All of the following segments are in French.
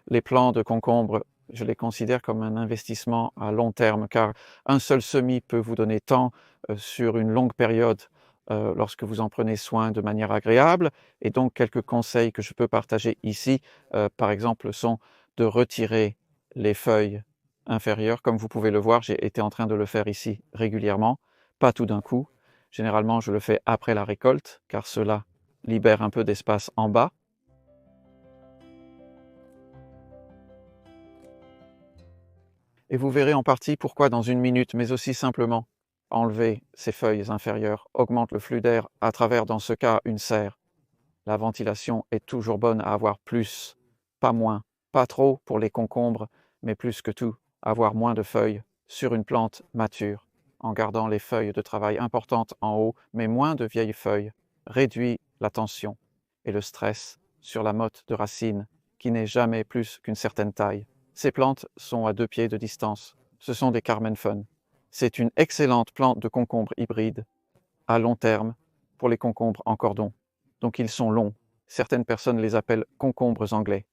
Les plants de concombre, je les considère comme un investissement à long terme, car un seul semis peut vous donner tant sur une longue période lorsque vous en prenez soin de manière agréable. Et donc, quelques conseils que je peux partager ici, par exemple, sont de retirer les feuilles inférieures. Comme vous pouvez le voir, j'ai été en train de le faire ici régulièrement, pas tout d'un coup. Généralement, je le fais après la récolte, car cela libère un peu d'espace en bas. Et vous verrez en partie pourquoi dans une minute, mais aussi simplement enlever ces feuilles inférieures augmente le flux d'air à travers, dans ce cas, une serre. La ventilation est toujours bonne à avoir plus, pas moins, pas trop pour les concombres, mais plus que tout, avoir moins de feuilles sur une plante mature, en gardant les feuilles de travail importantes en haut, mais moins de vieilles feuilles, réduit la tension et le stress sur la motte de racine, qui n'est jamais plus qu'une certaine taille. Ces plantes sont à 2 pieds de distance. Ce sont des Carmen Fun. C'est une excellente plante de concombre hybride, à long terme, pour les concombres en cordon. Donc ils sont longs. Certaines personnes les appellent concombres anglais.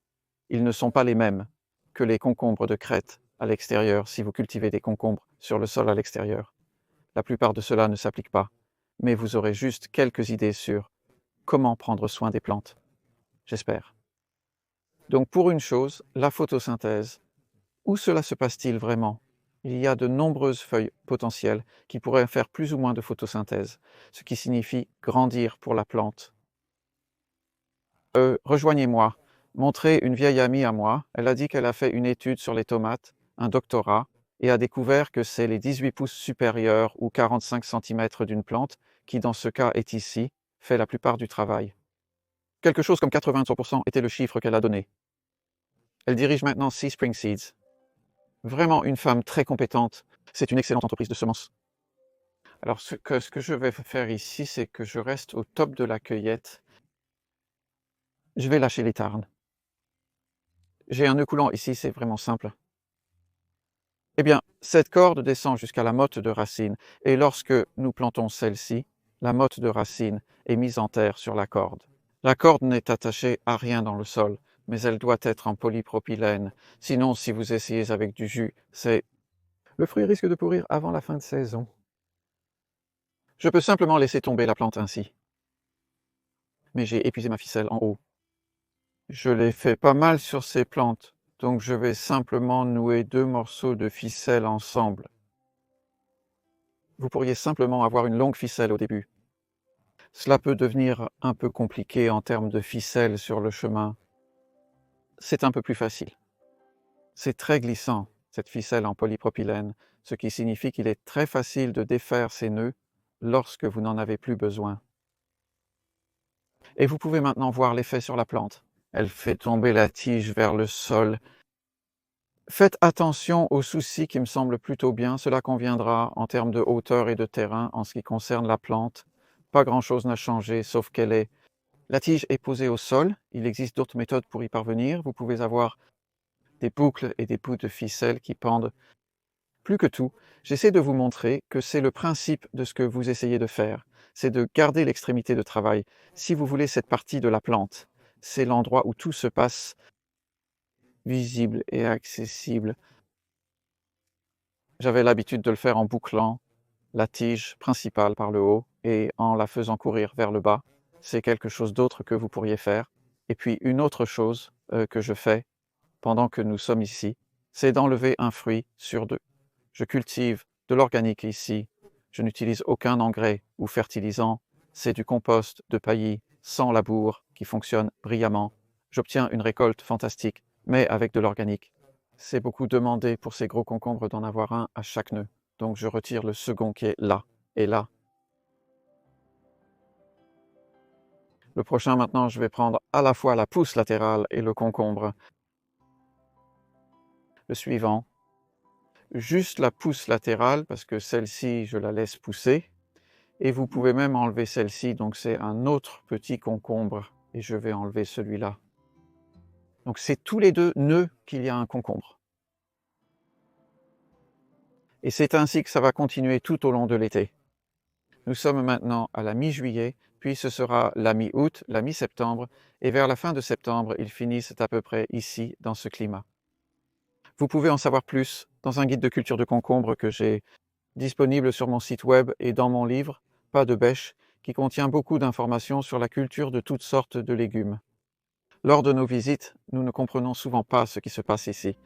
Ils ne sont pas les mêmes que les concombres de Crète à l'extérieur si vous cultivez des concombres sur le sol à l'extérieur. La plupart de cela ne s'applique pas, mais vous aurez juste quelques idées sur comment prendre soin des plantes. J'espère. Donc pour une chose, la photosynthèse, où cela se passe-t-il vraiment? Il y a de nombreuses feuilles potentielles qui pourraient faire plus ou moins de photosynthèse, ce qui signifie grandir pour la plante. Rejoignez-moi. Montrez une vieille amie à moi. Elle a dit qu'elle a fait une étude sur les tomates, un doctorat, et a découvert que c'est les 18 pouces supérieurs ou 45 cm d'une plante, qui dans ce cas est ici, fait la plupart du travail. Quelque chose comme 83% était le chiffre qu'elle a donné. Elle dirige maintenant Sea Spring Seeds. Vraiment une femme très compétente. C'est une excellente entreprise de semences. Alors ce que je vais faire ici, c'est que je reste au top de la cueillette. Je vais lâcher les tarnes. J'ai un nœud coulant ici, c'est vraiment simple. Eh bien, cette corde descend jusqu'à la motte de racine, et lorsque nous plantons celle-ci, la motte de racine est mise en terre sur la corde. La corde n'est attachée à rien dans le sol, mais elle doit être en polypropylène. Sinon, si vous essayez avec du jus, le fruit risque de pourrir avant la fin de saison. Je peux simplement laisser tomber la plante ainsi. Mais j'ai épuisé ma ficelle en haut. Je l'ai fait pas mal sur ces plantes, donc je vais simplement nouer 2 morceaux de ficelle ensemble. Vous pourriez simplement avoir une longue ficelle au début. Cela peut devenir un peu compliqué en termes de ficelle sur le chemin. C'est un peu plus facile. C'est très glissant, cette ficelle en polypropylène, ce qui signifie qu'il est très facile de défaire ces nœuds lorsque vous n'en avez plus besoin. Et vous pouvez maintenant voir l'effet sur la plante. Elle fait tomber la tige vers le sol. Faites attention aux soucis qui me semblent plutôt bien. Cela conviendra en termes de hauteur et de terrain en ce qui concerne la plante. Pas grand-chose n'a changé, sauf la tige est posée au sol. Il existe d'autres méthodes pour y parvenir. Vous pouvez avoir des boucles et des bouts de ficelle qui pendent. Plus que tout, j'essaie de vous montrer que c'est le principe de ce que vous essayez de faire. C'est de garder l'extrémité de travail. Si vous voulez cette partie de la plante, c'est l'endroit où tout se passe visible et accessible. J'avais l'habitude de le faire en bouclant la tige principale par le haut et en la faisant courir vers le bas. C'est quelque chose d'autre que vous pourriez faire. Et puis une autre chose que je fais pendant que nous sommes ici, c'est d'enlever un fruit sur 2. Je cultive de l'organique ici. Je n'utilise aucun engrais ou fertilisant. C'est du compost de paillis sans labour qui fonctionne brillamment. J'obtiens une récolte fantastique, mais avec de l'organique. C'est beaucoup demandé pour ces gros concombres d'en avoir un à chaque nœud. Donc je retire le second qui est là et là. Le prochain maintenant, je vais prendre à la fois la pousse latérale et le concombre. Le suivant, juste la pousse latérale parce que celle-ci, je la laisse pousser. Et vous pouvez même enlever celle-ci, donc c'est un autre petit concombre. Et je vais enlever celui-là. Donc c'est tous les 2 nœuds qu'il y a un concombre. Et c'est ainsi que ça va continuer tout au long de l'été. Nous sommes maintenant à la mi-juillet, puis ce sera la mi-août, la mi-septembre, et vers la fin de septembre, ils finissent à peu près ici, dans ce climat. Vous pouvez en savoir plus dans un guide de culture de concombre que j'ai disponible sur mon site web et dans mon livre « Pas de bêche » qui contient beaucoup d'informations sur la culture de toutes sortes de légumes. Lors de nos visites, nous ne comprenons souvent pas ce qui se passe ici.